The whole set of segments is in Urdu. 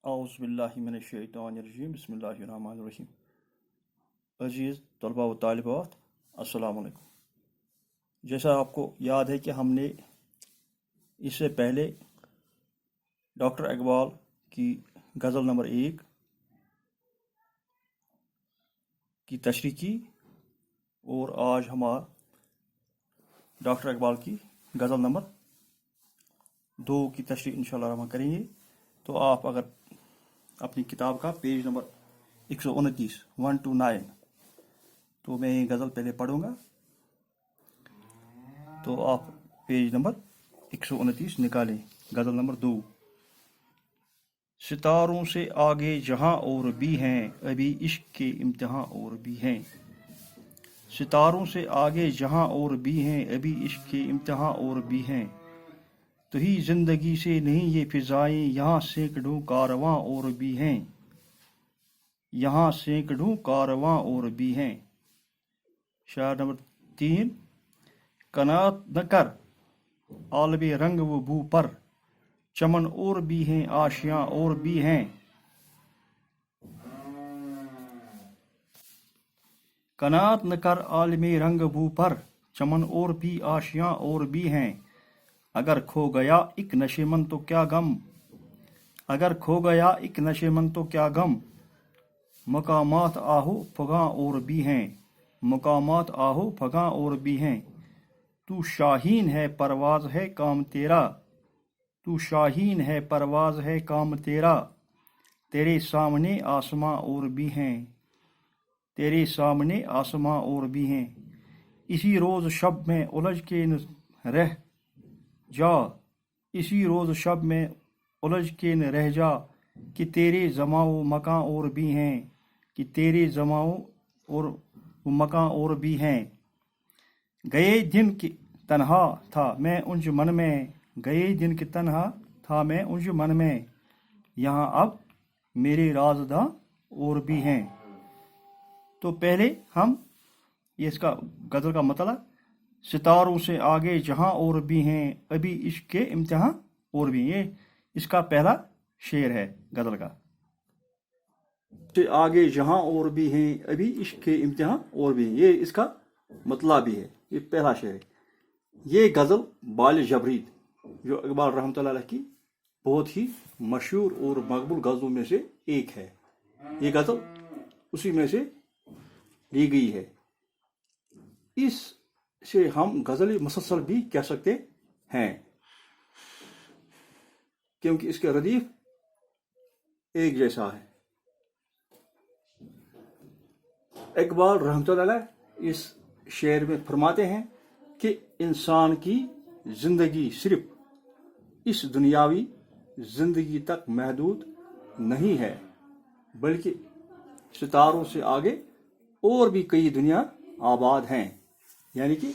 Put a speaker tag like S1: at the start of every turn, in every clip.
S1: اعوذ باللہ من الشیطان الرجیم بسم اللہ الرحمن الرحیم. عزیز طلبہ و طالبات السلام علیکم. جیسا آپ کو یاد ہے کہ ہم نے اس سے پہلے ڈاکٹر اقبال کی غزل نمبر 1 کی تشریح کی اور آج ہمارا ڈاکٹر اقبال کی غزل نمبر 2 کی تشریح انشاءاللہ رحمٰن کریں گے. تو آپ اگر اپنی کتاب کا پیج نمبر 129 1 to 9 تو میں یہ غزل پہلے پڑھوں گا. تو آپ پیج نمبر 129 نکالیں. غزل نمبر 2. ستاروں سے آگے جہاں اور بھی ہیں ابھی عشق کے امتحان اور بھی ہیں. ستاروں سے آگے جہاں اور بھی ہیں ابھی عشق کے امتحان اور بھی ہیں. تو ہی زندگی سے نہیں یہ فضائیں یہاں سینکڑوں کارواں اور بھی ہیں. یہاں سینکڑوں کارواں اور بھی ہیں. شعر نمبر 3. قناعت نہ کر عالم رنگ و بو پر چمن اور بھی ہیں آشیاں اور بھی ہیں. قناعت نہ کر عالم رنگ بو پر چمن اور بھی آشیاں اور بھی ہیں. اگر کھو گیا ایک نشے من تو کیا غم اگر کھو گیا ایک نشے من تو کیا غم. مقامات آہو فغاں اور بھی ہیں مقامات آہو فغاں اور بھی ہیں. تو شاہین ہے پرواز ہے کام تیرا تو شاہین ہے پرواز ہے کام تیرا. تیرے سامنے آسماں اور بھی ہیں تیرے سامنے آسماں اور بھی ہیں. اسی روز شب میں الجھ کے رہ جا اسی روز شب میں الجھ کے رہ جا کہ تیرے زماں و مکاں اور بھی ہیں کہ تیرے زماں اور مکاں اور بھی ہیں. گئے دن کی تنہا تھا میں انج من میں گئے دن کی تنہا تھا میں انج من میں یہاں اب میرے رازداں اور بھی ہیں. تو پہلے ہم یہ اس کا غزل کا مطلب ستاروں سے آگے جہاں اور بھی ہیں ابھی عشق کے امتحان اور بھی. یہ اس کا پہلا شعر ہے غزل کا. سے آگے جہاں اور بھی ہیں ابھی عشق کے امتحان اور بھی ہیں. یہ اس کا مطلب بھی ہے. یہ پہلا شعر ہے. یہ غزل بال جبریت جو اقبال رحمۃ اللہ علیہ کی بہت ہی مشہور اور مقبول غزلوں میں سے ایک ہے. یہ غزل اسی میں سے لی گئی ہے. اس سے ہم غزل مسلسل بھی کہہ سکتے ہیں کیونکہ اس کے ردیف ایک جیسا ہے. اقبال رحمۃ اللہ علیہ اس شعر میں فرماتے ہیں کہ انسان کی زندگی صرف اس دنیاوی زندگی تک محدود نہیں ہے بلکہ ستاروں سے آگے اور بھی کئی دنیا آباد ہیں. یعنی کہ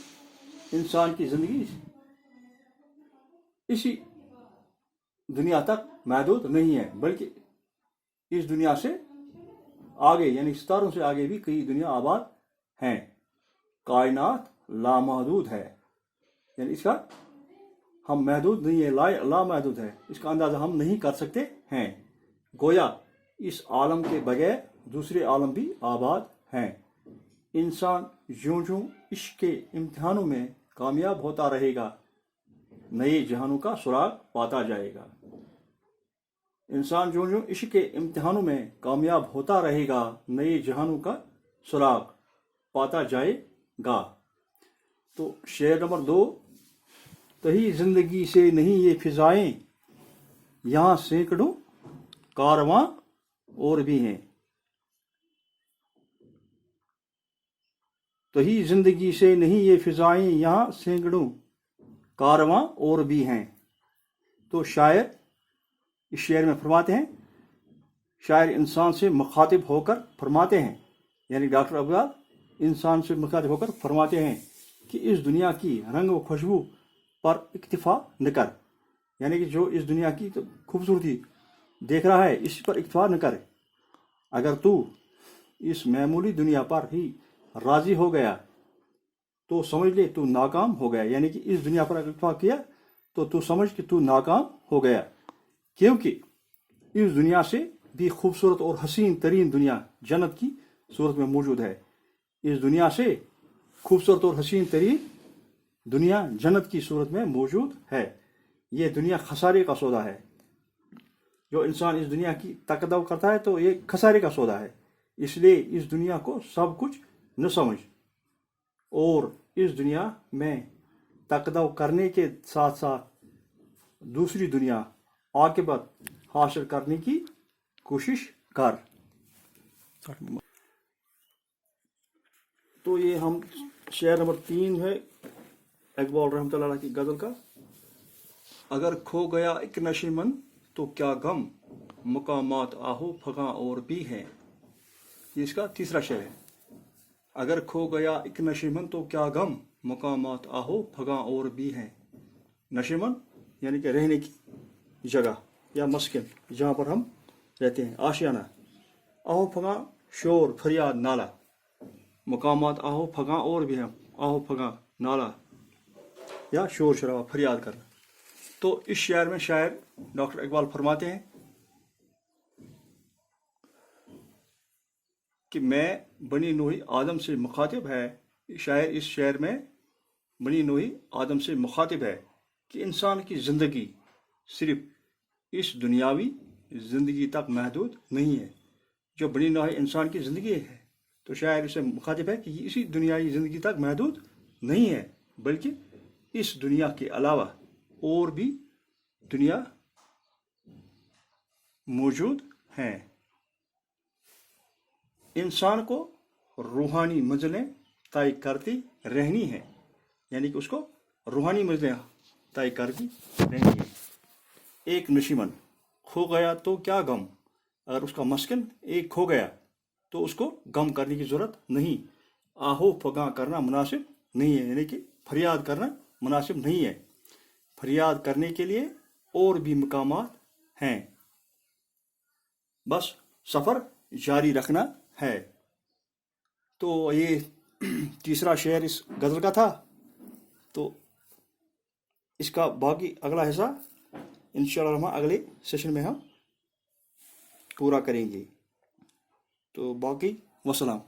S1: انسان کی زندگی اسی دنیا تک محدود نہیں ہے بلکہ اس دنیا سے آگے یعنی ستاروں سے آگے بھی کئی دنیا آباد ہیں. کائنات لامحدود ہے یعنی اس کا ہم محدود نہیں ہے لامحدود ہے. اس کا اندازہ ہم نہیں کر سکتے ہیں. گویا اس عالم کے بغیر دوسرے عالم بھی آباد ہیں. انسان جوں جوں عشق کے امتحانوں میں کامیاب ہوتا رہے گا نئے جہانوں کا سراغ پاتا جائے گا. انسان جوں جوں عشق کے امتحانوں میں کامیاب ہوتا رہے گا نئے جہانوں کا سراغ پاتا جائے گا. تو شعر نمبر 2. تہی زندگی سے نہیں یہ فضائیں یہاں سینکڑوں کارواں اور بھی ہیں. تہی زندگی سے نہیں یہ فضائیں یہاں سینکڑوں کارواں اور بھی ہیں. تو شاعر اس شعر میں فرماتے ہیں شاعر انسان سے مخاطب ہو کر فرماتے ہیں یعنی ڈاکٹر اقبال انسان سے مخاطب ہو کر فرماتے ہیں کہ اس دنیا کی رنگ و خوشبو پر اکتفا نہ کر. یعنی کہ جو اس دنیا کی خوبصورتی دیکھ رہا ہے اس پر اکتفا نہ کر. اگر تو اس معمولی دنیا پر ہی راضی ہو گیا تو سمجھ لے تو ناکام ہو گیا. یعنی کہ اس دنیا پر اکتفا کیا تو سمجھ کہ تو ناکام ہو گیا. کیونکہ اس دنیا سے بھی خوبصورت اور حسین ترین دنیا جنت کی صورت میں موجود ہے. اس دنیا سے خوبصورت اور حسین ترین دنیا جنت کی صورت میں موجود ہے. یہ دنیا خسارے کا سودا ہے. جو انسان اس دنیا کی تقدو کرتا ہے تو یہ خسارے کا سودا ہے. اس لیے اس دنیا کو سب کچھ نہ سمجھ اور اس دنیا میں تقدو کرنے کے ساتھ ساتھ دوسری دنیا عاقبت حاصل کرنے کی کوشش کر. تو یہ ہم شعر نمبر 3 ہے اقبال رحمۃ اللہ علیہ کی غزل کا. اگر کھو گیا ایک نشے من تو کیا غم، مقامات آہو پھگاں اور بھی ہیں. یہ اس کا تیسرا شعر ہے. اگر کھو گیا ایک نشے من تو کیا غم، مقامات آہو پھگاں اور بھی ہیں. نشے من یعنی کہ رہنے کی جگہ یا مسکن جہاں پر ہم رہتے ہیں، آشیانہ. آہو پھگاں شور فریاد نالا، مقامات آہو پھگاں اور بھی ہیں. آہو پھگاں نالا یا شور شرابہ فریاد کرنا. تو اس شعر میں شاعر ڈاکٹر اقبال فرماتے ہیں کہ میں بنی نوحی آدم سے مخاطب ہے. شاعر اس شعر میں بنی نوحی آدم سے مخاطب ہے کہ انسان کی زندگی صرف اس دنیاوی زندگی تک محدود نہیں ہے. جو بنی نوحی انسان کی زندگی ہے تو شاعر اسے مخاطب ہے کہ یہ اسی دنیاوی زندگی تک محدود نہیں ہے، بلکہ اس دنیا کے علاوہ اور بھی دنیا موجود ہیں. انسان کو روحانی منزلیں طے کرتی رہنی ہیں، یعنی کہ اس کو روحانی منزلیں طے کرتی رہنی ہیں. ایک نشیمن کھو گیا تو کیا غم، اگر اس کا مسکن ایک کھو گیا تو اس کو غم کرنے کی ضرورت نہیں. آہو پھگاں کرنا مناسب نہیں ہے، یعنی کہ فریاد کرنا مناسب نہیں ہے. فریاد کرنے کے لیے اور بھی مقامات ہیں، بس سفر جاری رکھنا ہے. تو یہ تیسرا شعر اس غزل کا تھا. تو اس کا باقی اگلا حصہ انشاءاللہ اگلے سیشن میں ہم پورا کریں گے. تو باقی وسلام.